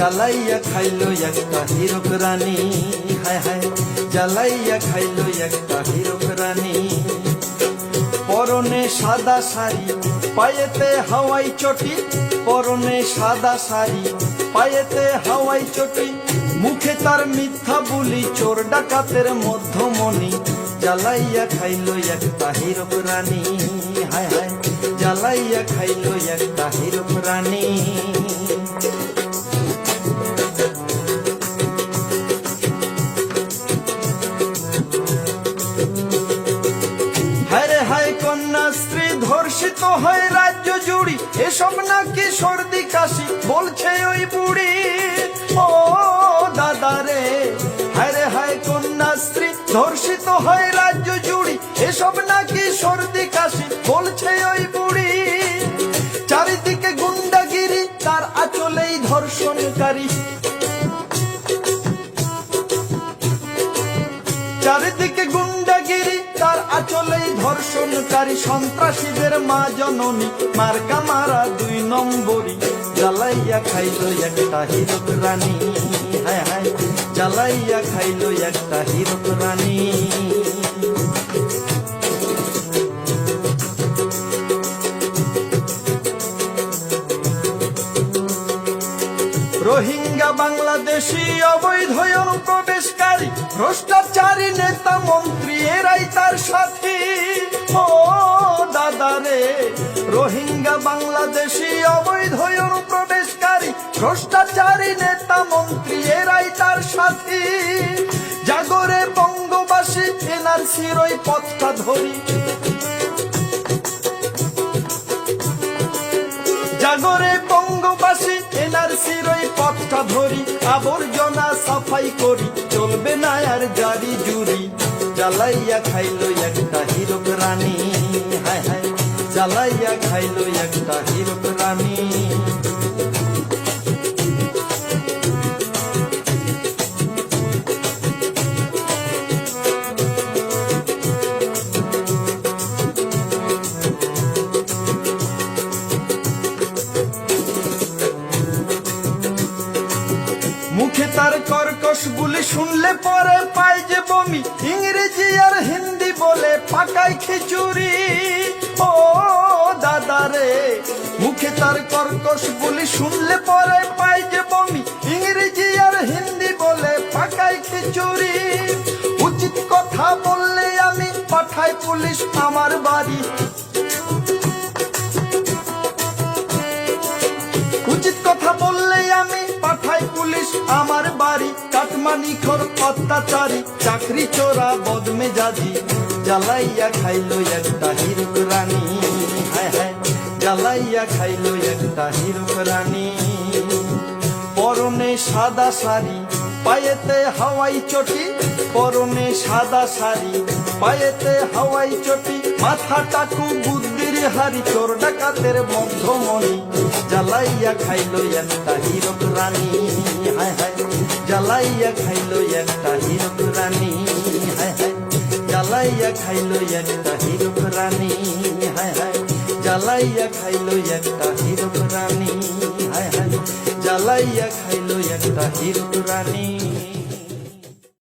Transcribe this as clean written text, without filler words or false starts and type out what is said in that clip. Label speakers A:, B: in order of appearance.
A: জ্বালাইয়া খাইলো একটা হীরক রানী, হায় হায় জ্বালাইয়া খাইলো একটা হীরক রানী। পরনে সাদা শাড়ি পায়েতে হাওয়াই চটি, পরনে সাদা শাড়ি পায়েতে হাওয়াই চটি, মুখে তার মিথ্যা বুলি চোর ডাকাতের মধ্যমণি। জ্বালাইয়া খাইলো একটা হীরক রানী, হায় হায় জ্বালাইয়া খাইলো একটা হীরক রানী। হায় হায় কন্যাশ্রী ধর্ষিত হয় রাজ্য জুড়ি, এসব নাকি সর্দি কাশি বলছে ওই বুড়ি। ও দাদা রে, হায় হায় কন্যাশ্রী ধর্ষিত হয় রাজ্য জুড়ি, এসব নাকি সর্দি কাশি বলছে ওই বুড়ি। চারিদিকে গুন্ডাগিরি তার আঁচলেই ধর্ষণকারী, চারিদিকে গুন্ডাগিরি তার আঁচলেই ধর্ষণকারী। সন্ত্রাসীদের মা জননী মার্কা মারা 2 নম্বরী। জ্বালাইয়া খাইলো একটা হীরক রানী, হায় হায় জ্বালাইয়া খাইলো একটা হীরক রানী। রোহিঙ্গা বাংলাদেশি অবৈধ অনুপ্রবেশকারী, ভ্রষ্টাচারী নেতা মন্ত্রী এরাই তার সাথী। ও দাদা রে, রোহিঙ্গা বাংলাদেশি অবৈধ অনুপ্রবেশকারী, ভ্রষ্টাচারী নেতা মন্ত্রী এরাই তার সাথী। জাগরে বঙ্গবাসী এনআরসির ওই পথটা ধরি, জাগরে বঙ্গবাসী এনআরসির ওই পথটা ধরি। আবর্জনা সাফাই করি, চলবে না আর জারি জুরি। জ্বালাইয়া খাইলো একটা হীরক রানী, হায় হায় জ্বালাইয়া খাইলো একটা হীরক রানী। মুখে তার কর্কশ বুলি শুনলে পরে পায় যে বমি, ইংরেজি আর হিন্দি বলে পাকায় খিচুড়ি। ও দাদা রে, মুখে তার কর্কশ বুলি শুনলে পরে পায় যে বমি, ইংরেজি আর হিন্দি বলে পাকায় খিচুড়ি। উচিত কথা বললে আমি পাঠাই পুলিশ আমার বাড়ি, উচিত কথা বললে আমি পাঠাই পুলিশ আমার বাড়ি। কাটমানিখোর অত্যাচারী, চাকরি চোরা বদমেজাজি। জ্বালাইয়া খাইলো একটা হীরক রানী, হায় হায় জ্বালাইয়া খাইলো একটা হীরক রানী। পরনে সাদা শাড়ি পায়েতে হাওয়াই চটি, পরনে সাদা শাড়ি পায়েতে হাওয়াই চটি, মাথা টাকু বুদ্ধির হারি চোর ডাকাতের মধ্যমণি। জ্বালাইয়া খাইলো একটা হীরক রানী, হায় হায় জ্বালাইয়া খাইলো একটা হীরক রানী, হায় হায় জ্বালাইয়া খাইলো একটা হীরক রানী, হায় হায় জ্বালাইয়া খাইলো একটা হীরক রানী, হায় হায় জ্বালাইয়া খাইলো একটা হীরক রানী।